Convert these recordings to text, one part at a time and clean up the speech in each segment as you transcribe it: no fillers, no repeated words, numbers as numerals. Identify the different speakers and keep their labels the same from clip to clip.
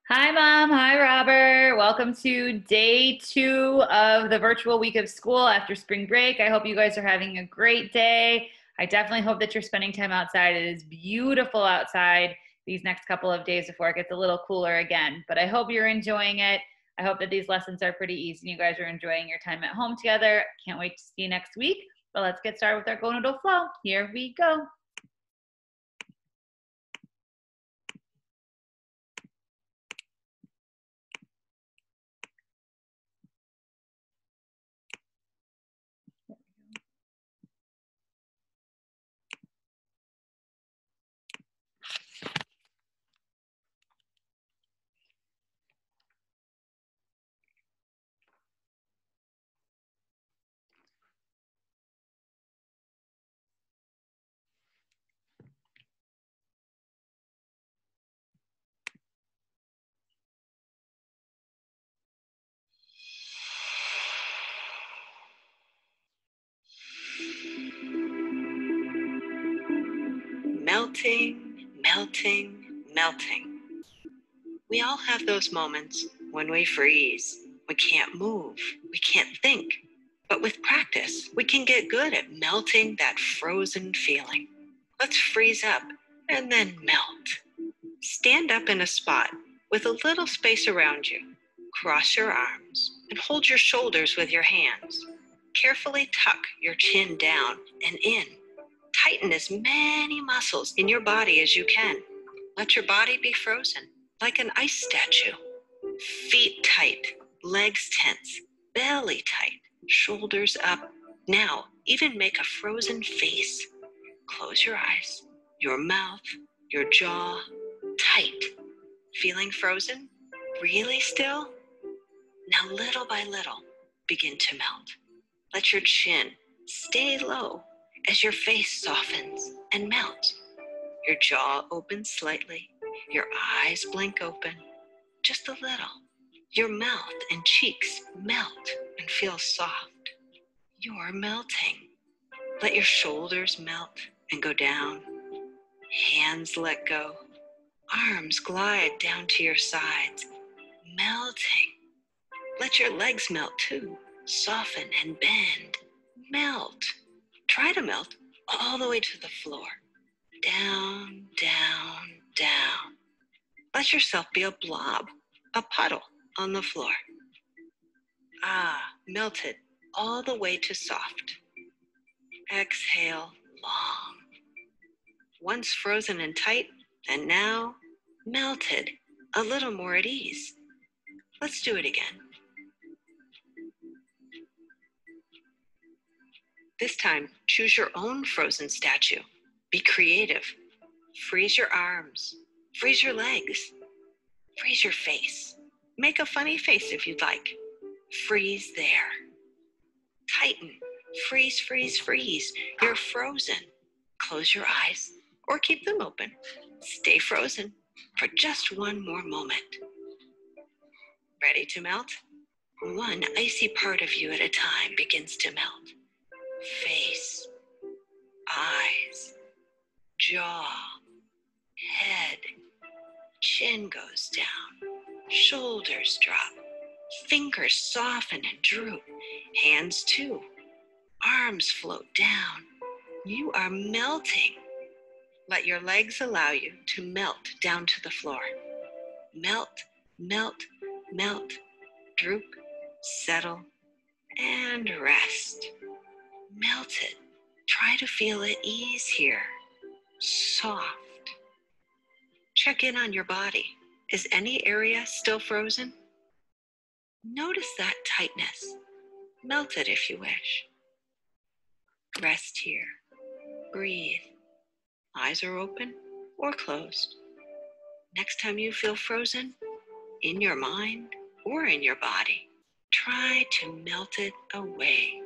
Speaker 1: Hi, Mom. Hi, Robert. Welcome to day 2 of the virtual week of school after spring break. I hope you guys are having a great day. I definitely hope that you're spending time outside. It is beautiful outside these next couple of days before it gets a little cooler again. But I hope you're enjoying it. I hope that these lessons are pretty easy and you guys are enjoying your time at home together. Can't wait to see you next week. But let's get started with our Go Noodle Flow. Here we go.
Speaker 2: Melting, melting, melting. We all have those moments when we freeze. We can't move. We can't think. But with practice, we can get good at melting that frozen feeling. Let's freeze up and then melt. Stand up in a spot with a little space around you. Cross your arms and hold your shoulders with your hands. Carefully tuck your chin down and in. Tighten as many muscles in your body as you can. Let your body be frozen, like an ice statue. Feet tight, legs tense, belly tight, shoulders up. Now, even make a frozen face. Close your eyes, your mouth, your jaw, tight. Feeling frozen? Really still? Now, little by little, begin to melt. Let your chin stay low as your face softens and melts. Your jaw opens slightly, your eyes blink open, just a little. Your mouth and cheeks melt and feel soft. You're melting. Let your shoulders melt and go down. Hands let go. Arms glide down to your sides, melting. Let your legs melt too. Soften and bend. Melt. Try to melt all the way to the floor. Down, down, down. Let yourself be a blob, a puddle on the floor. Melted all the way to soft. Exhale long. Once frozen and tight, and now melted, a little more at ease. Let's do it again. This time, choose your own frozen statue. Be creative. Freeze your arms. Freeze your legs. Freeze your face. Make a funny face if you'd like. Freeze there. Tighten. Freeze, freeze, freeze. You're frozen. Close your eyes or keep them open. Stay frozen for just one more moment. Ready to melt? One icy part of you at a time begins to melt. Face, eyes, jaw, head, chin goes down, shoulders drop, fingers soften and droop, hands too, arms float down. You are melting. Let your legs allow you to melt down to the floor. Melt, melt, melt, droop, settle, and rest. Melted. Try to feel at ease here. Soft. Check in on your body. Is any area still frozen? Notice that tightness. Melt it if you wish. Rest here. Breathe. Eyes are open or closed. Next time you feel frozen, in your mind or in your body, try to melt it away.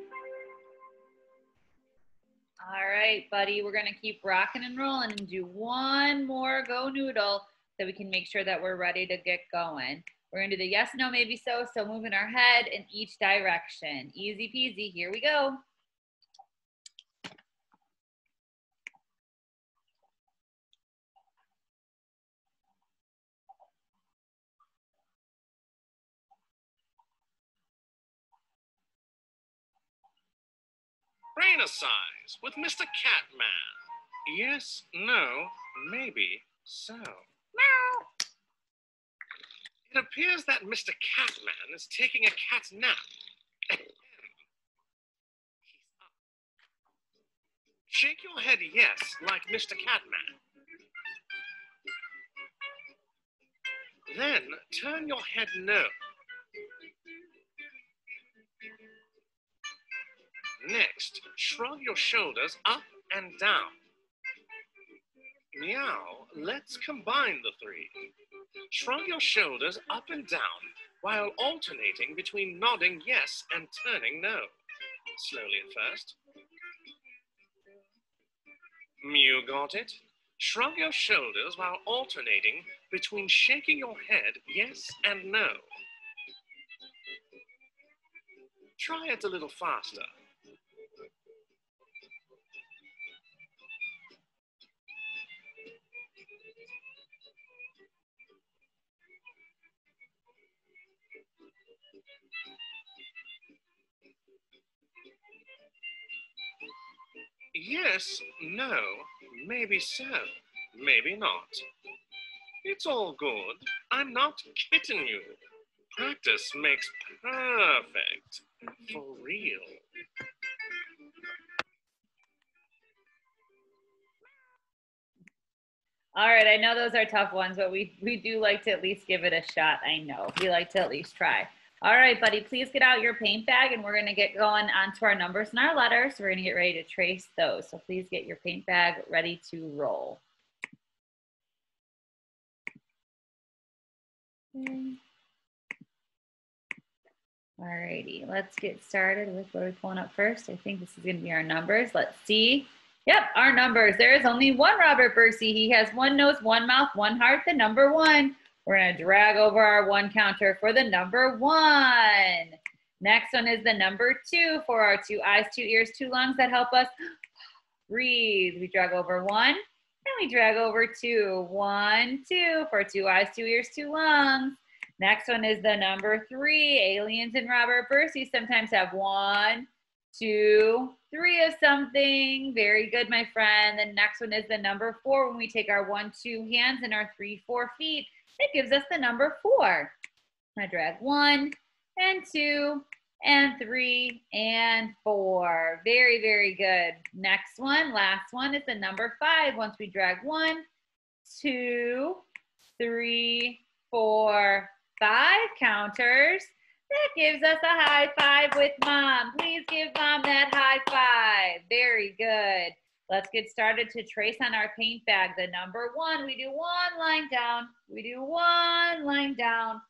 Speaker 1: All right, buddy, we're gonna keep rocking and rolling and do one more Go Noodle so we can make sure that we're ready to get going. We're gonna do the yes, no, maybe so, moving our head in each direction. Easy peasy, here we go.
Speaker 3: Brain size with Mr. Catman. Yes, no, maybe so.
Speaker 1: Meow.
Speaker 3: It appears that Mr. Catman is taking a cat nap. He's up. Shake your head yes, like Mr. Catman. Then turn your head no. Next, shrug your shoulders up and down. Meow, let's combine the three. Shrug your shoulders up and down while alternating between nodding yes and turning no. Slowly at first. Mew got it? Shrug your shoulders while alternating between shaking your head yes and no. Try it a little faster. Yes, no, maybe so, maybe not. It's all good. I'm not kidding you. Practice makes perfect. For real.
Speaker 1: All right, I know those are tough ones, but we do like to at least give it a shot. I know. We like to at least try. All right, buddy, please get out your paint bag and we're going to get going onto our numbers and our letters. We're going to get ready to trace those. So please get your paint bag ready to roll. Okay. All righty, let's get started with what are we pulling up first. I think this is going to be our numbers. Let's see. Yep, our numbers. There is only one Robert Bursey. He has one nose, one mouth, one heart, the number 1. We're going to drag over our 1 counter for the number 1. Next one is the number 2 for our 2 eyes, 2 ears, 2 lungs that help us breathe. We drag over 1 and we drag over 2. 1, 2 for 2 eyes, 2 ears, 2 lungs. Next one is the number 3. Aliens and Robert Bursey sometimes have 1, 2, 3 of something. Very good, my friend. The next one is the number 4. When we take our 1, 2 hands and our 3, 4 feet, it gives us the number 4. I drag 1 and 2 and 3 and 4. Very, very good. Next one, last one is the number 5. Once we drag 1, 2, 3, 4, 5 counters, that gives us a high five with Mom. Please give Mom that high five. Very good. Let's get started to trace on our paint bag. The number 1, we do 1 line down. We do 1 line down.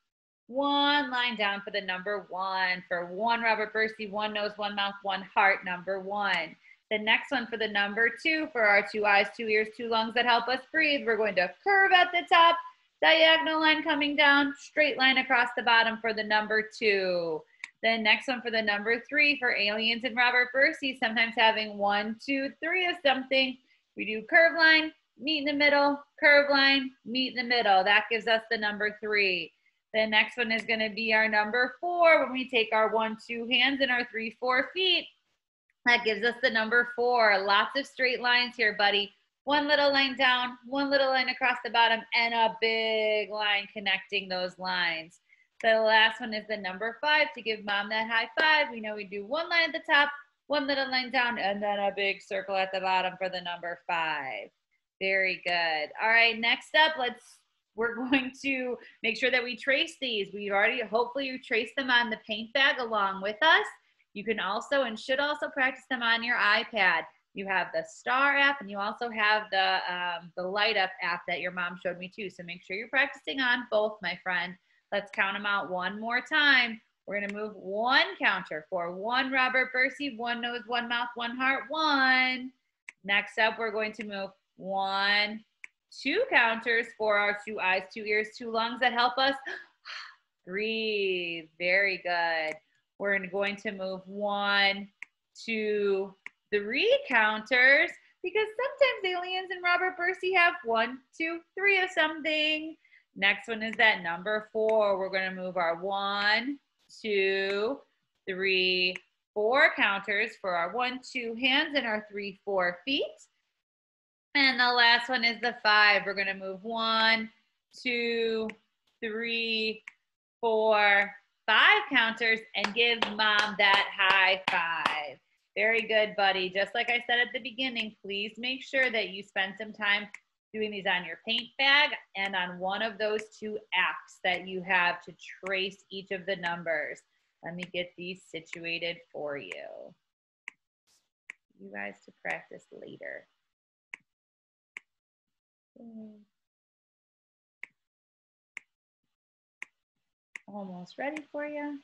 Speaker 1: 1 line down for the number 1. For 1 Robert Bursey, 1 nose, 1 mouth, 1 heart, number 1. The next one for the number 2, for our 2 eyes, 2 ears, 2 lungs that help us breathe, we're going to curve at the top, diagonal line coming down, straight line across the bottom for the number 2. The next one for the number 3, for aliens and Robert Bursey, sometimes having 1, 2, 3 of something. We do curve line, meet in the middle, curve line, meet in the middle. That gives us the number 3. The next one is going to be our number 4. When we take our 1, 2 hands and our 3, 4 feet, that gives us the number 4. Lots of straight lines here, buddy. 1 little line down, 1 little line across the bottom, and a big line connecting those lines. The last one is the number 5 to give Mom that high five. We know we do 1 line at the top, 1 little line down, and then a big circle at the bottom for the number 5. Very good. All right, next up, we're going to make sure that we trace these. We've already, hopefully you traced them on the paint bag along with us. You can also and should also practice them on your iPad. You have the Star app and you also have the Light Up app that your mom showed me too. So make sure you're practicing on both, my friend. Let's count them out one more time. We're gonna move 1 counter for 1 Robert Bursey, 1 nose, 1 mouth, 1 heart, 1. Next up, we're going to move 1, 2 counters for our 2 eyes, 2 ears, 2 lungs that help us breathe. Very good. We're going to move 1, 2, 3 counters because sometimes aliens and Robert Bursey have 1, 2, 3 of something. Next one is that number 4. We're going to move our 1, 2, 3, 4 counters for our 1, 2 hands and our 3, 4 feet. And the last one is the 5. We're gonna move 1, 2, 3, 4, 5 counters and give mom that high five. Very good, buddy. Just like I said at the beginning, please make sure that you spend some time doing these on your paint bag and on one of those 2 apps that you have to trace each of the numbers. Let me get these situated for you. You guys to practice later. Almost ready for you.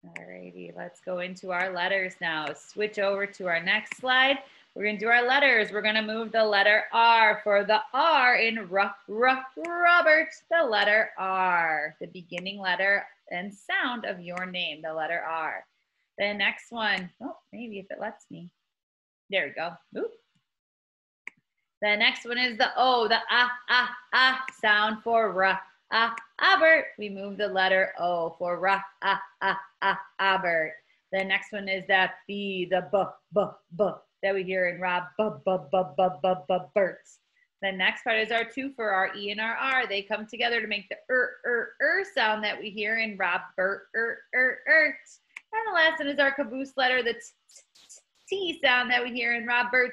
Speaker 1: Alrighty, let's go into our letters now. Switch over to our next slide. We're gonna do our letters. We're gonna move the letter R for the R in Robert, the letter R, the beginning letter and sound of your name, the letter R. The next one, oh, maybe if it lets me. There we go. Oop. The next one is the O, the sound for Robert. We move the letter O for Robert. The next one is that B, the B that we hear in Bert. The next part is our 2 for our E and our R. They come together to make the sound that we hear in Robert. And the last one is our caboose letter, the T sound that we hear in Robert.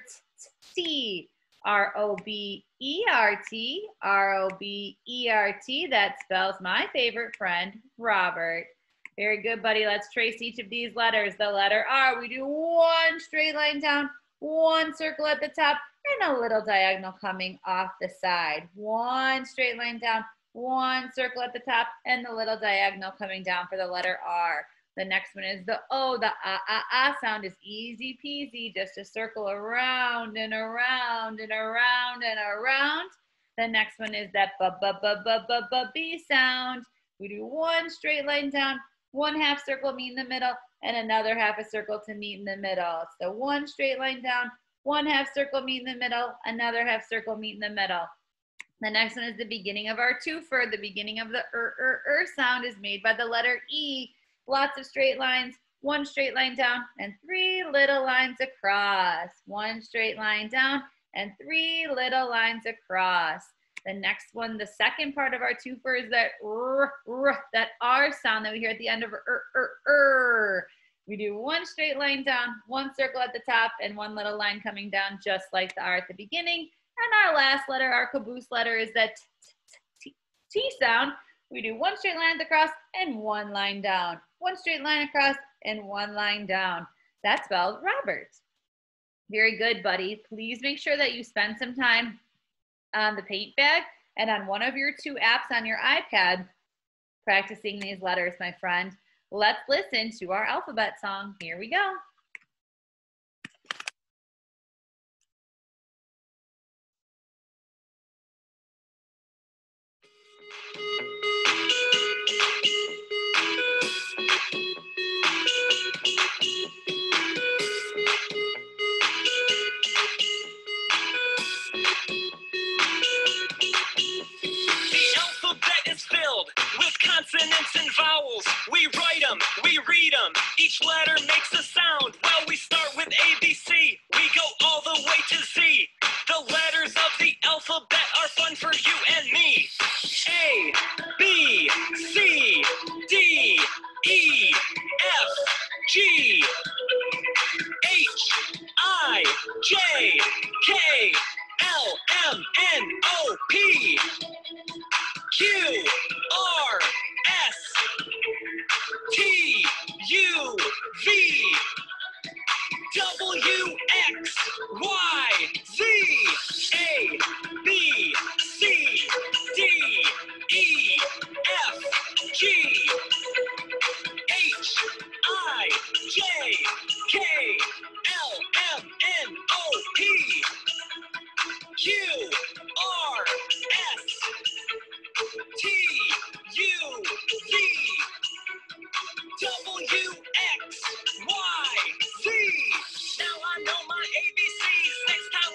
Speaker 1: T. R-O-B-E-R-T, R-O-B-E-R-T. That spells my favorite friend, Robert. Very good, buddy. Let's trace each of these letters. The letter R, we do 1 straight line down, 1 circle at the top, and a little diagonal coming off the side. 1 straight line down, 1 circle at the top, and the little diagonal coming down for the letter R. The next one is the O. The sound is easy peasy, just a circle around and around and around and around. The next one is that B sound. We do 1 straight line down, 1 half circle meet in the middle, and another half a circle to meet in the middle. So 1 straight line down, 1 half circle meet in the middle, another half circle meet in the middle. The next one is the beginning of our 2 for the beginning of the sound is made by the letter E. Lots of straight lines, 1 straight line down, and 3 little lines across. 1 straight line down, and 3 little lines across. The next one, the second part of our 2 for is that that R sound that we hear at the end of We do 1 straight line down, 1 circle at the top, and 1 little line coming down, just like the R at the beginning. And our last letter, our caboose letter, is that T sound. We do 1 straight line across and 1 line down. 1 straight line across and 1 line down. That spells Robert. Very good, buddy. Please make sure that you spend some time on the paint bag and on one of your 2 apps on your iPad practicing these letters, my friend. Let's listen to our alphabet song. Here we go.
Speaker 4: Consonants and vowels, we write them, we read them, each letter makes a sound. Well, we start with ABC, we go all the way to Z. The letters of the alphabet are fun for you and me. A, B, C, D, E, F, G, H, I, J, K, L, M, N, O, P, Q, R, S, T, U, V, W, X, Y, Z, A, B, C, D, E, F, G, H, I, J, K, L, M, N, O, P, Q, R, S, T, U, V, W, X, Y, Z. Now I know my ABCs. Next time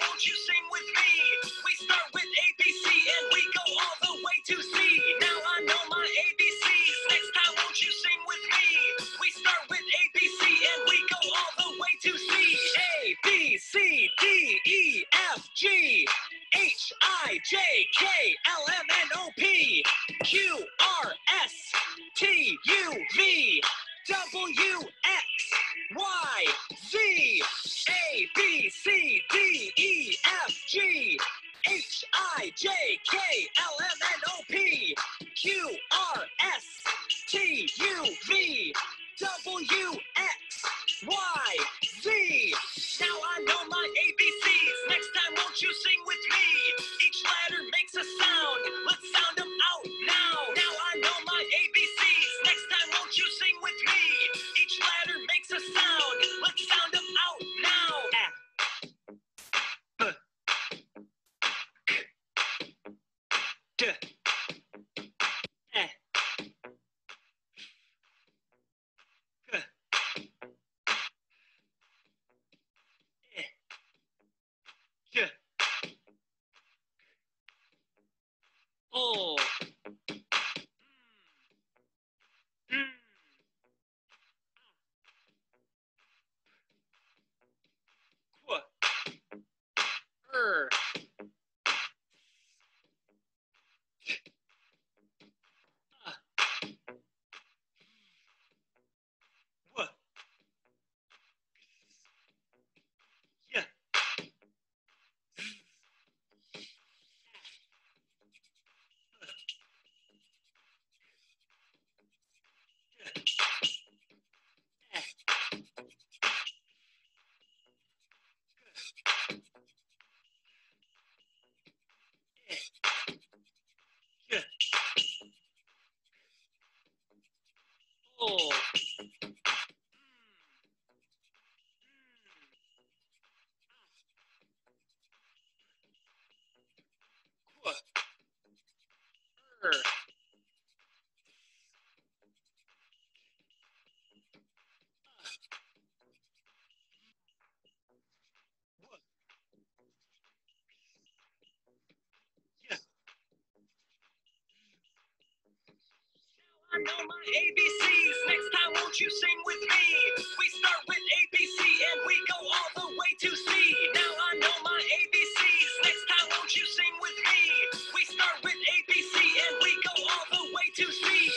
Speaker 4: Pull. I know my ABCs. Next time, won't you sing with me? We start with ABC and we go all the way to C. Now I know my ABCs. Next time, won't you sing with me? We start with ABC and we go all the way to C.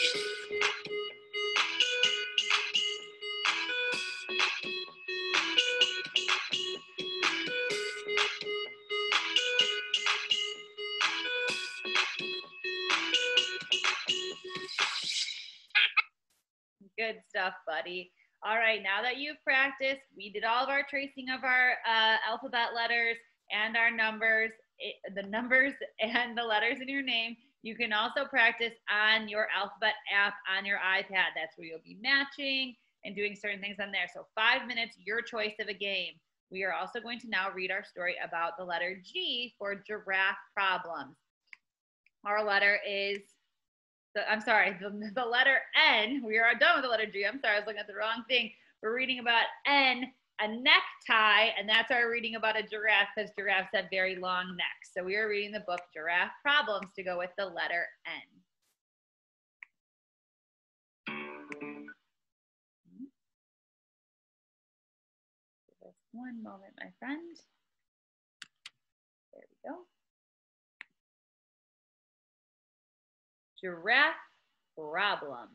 Speaker 1: Good stuff, buddy. All right, now that you've practiced, we did all of our tracing of our alphabet letters and our numbers, the numbers and the letters in your name. You can also practice on your alphabet app on your iPad. That's where you'll be matching and doing certain things on there. So 5 minutes, your choice of a game. We are also going to now read our story about the letter G for giraffe problems. Our letter is the letter N. We are done with the letter G. I'm sorry, I was looking at the wrong thing. We're reading about N, a necktie, and that's our reading about a giraffe because giraffes have very long necks. So we are reading the book Giraffe Problems to go with the letter N. Give us one moment, my friend. There we go. Giraffe problems.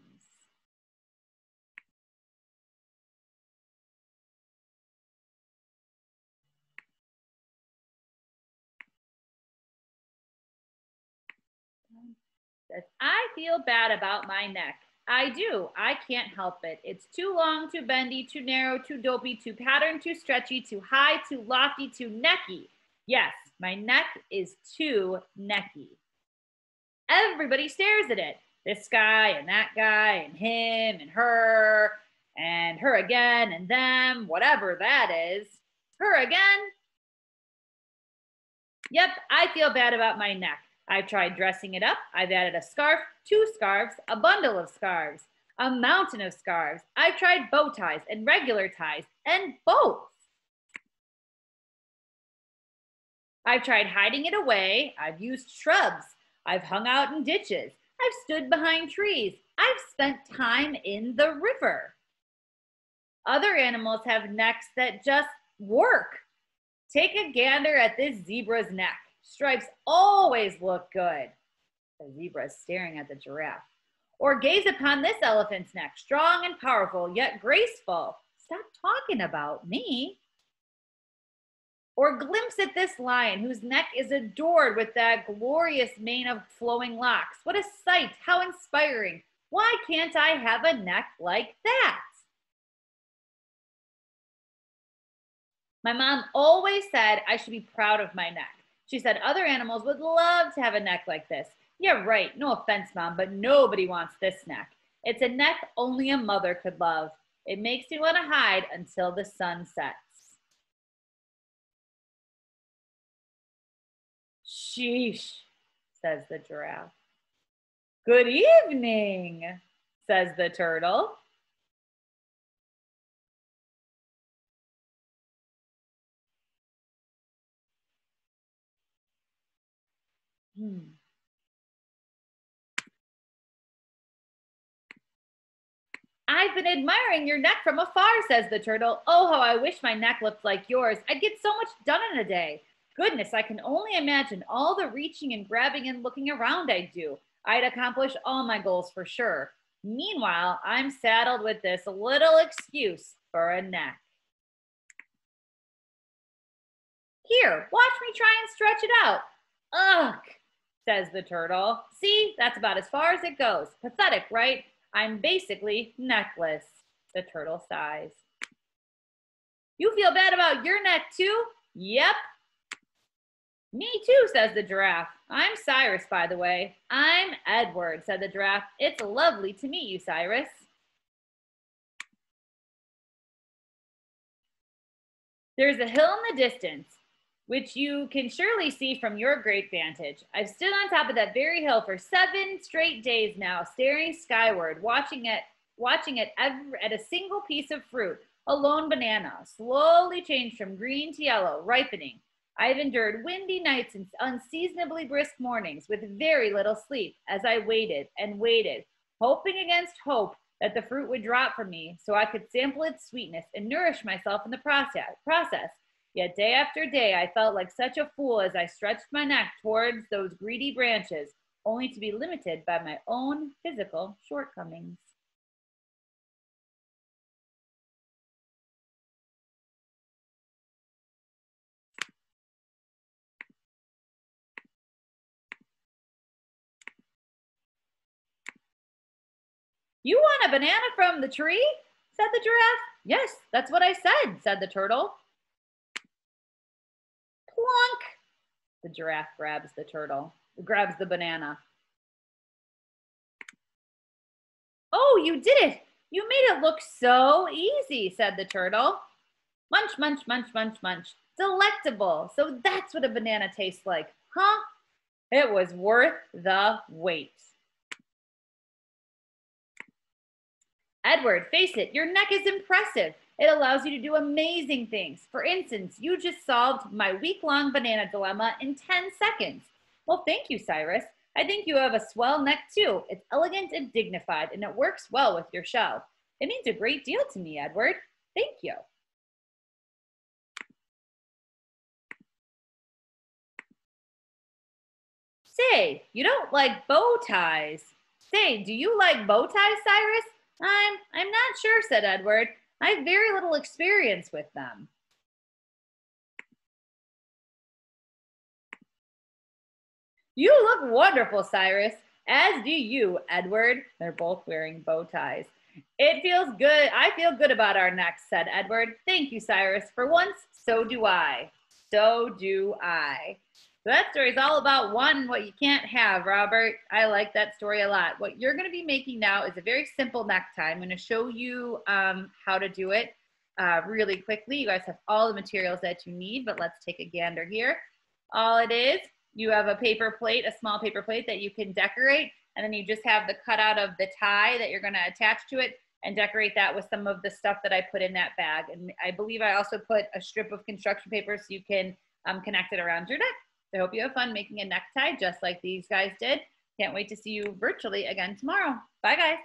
Speaker 1: Says, I feel bad about my neck. I do. I can't help it. It's too long, too bendy, too narrow, too dopey, too patterned, too stretchy, too high, too lofty, too necky. Yes, my neck is too necky. Everybody stares at it. This guy and that guy and him and her again and them, whatever that is. Her again. Yep, I feel bad about my neck. I've tried dressing it up. I've added a scarf, 2 scarves, a bundle of scarves, a mountain of scarves. I've tried bow ties and regular ties and both. I've tried hiding it away. I've used shrubs. I've hung out in ditches. I've stood behind trees. I've spent time in the river. Other animals have necks that just work. Take a gander at this zebra's neck. Stripes always look good. The zebra is staring at the giraffe. Or gaze upon this elephant's neck, strong and powerful, yet graceful. Stop talking about me. Or glimpse at this lion whose neck is adored with that glorious mane of flowing locks. What a sight, how inspiring. Why can't I have a neck like that? My mom always said I should be proud of my neck. She said other animals would love to have a neck like this. Yeah, right, no offense, Mom, but nobody wants this neck. It's a neck only a mother could love. It makes me want to hide until the sun sets. Sheesh, says the giraffe. Good evening, says the turtle. I've been admiring your neck from afar, says the turtle. Oh, how I wish my neck looked like yours. I'd get so much done in a day. Goodness, I can only imagine all the reaching and grabbing and looking around I'd do. I'd accomplish all my goals for sure. Meanwhile, I'm saddled with this little excuse for a neck. Here, watch me try and stretch it out. Ugh, says the turtle. See, that's about as far as it goes. Pathetic, right? I'm basically neckless. The turtle sighs. You feel bad about your neck too? Yep. Me too, says the giraffe. I'm Cyrus, by the way. I'm Edward, said the giraffe. It's lovely to meet you, Cyrus. There's a hill in the distance, which you can surely see from your great vantage. I've stood on top of that very hill for 7 straight days now, staring skyward, watching at a single piece of fruit, a lone banana, slowly change from green to yellow, ripening. I've endured windy nights and unseasonably brisk mornings with very little sleep as I waited and waited, hoping against hope that the fruit would drop from me so I could sample its sweetness and nourish myself in the process. Yet day after day, I felt like such a fool as I stretched my neck towards those greedy branches, only to be limited by my own physical shortcomings. You want a banana from the tree? Said the giraffe. Yes, that's what I said the turtle. Plunk! The giraffe grabs the banana. Oh, you did it! You made it look so easy, said the turtle. Munch, munch, munch, munch, munch. Delectable. So that's what a banana tastes like, huh? It was worth the wait. Edward, face it, your neck is impressive. It allows you to do amazing things. For instance, you just solved my week-long banana dilemma in 10 seconds. Well, thank you, Cyrus. I think you have a swell neck too. It's elegant and dignified, and it works well with your shell. It means a great deal to me, Edward. Thank you. Say, you don't like bow ties. Say, do you like bow ties, Cyrus? I'm not sure, said Edward. I have very little experience with them. You look wonderful, Cyrus, as do you, Edward. They're both wearing bow ties. It feels good. I feel good about our necks, said Edward. Thank you, Cyrus. For once, so do I. So do I. So that story is all about wanting what you can't have, Robert. I like that story a lot. What you're going to be making now is a very simple necktie. I'm going to show you how to do it really quickly. You guys have all the materials that you need, but let's take a gander here. All it is, you have a paper plate, a small paper plate that you can decorate, and then you just have the cutout of the tie that you're going to attach to it and decorate that with some of the stuff that I put in that bag. And I believe I also put a strip of construction paper so you can connect it around your neck. I hope you have fun making a necktie just like these guys did. Can't wait to see you virtually again tomorrow. Bye, guys.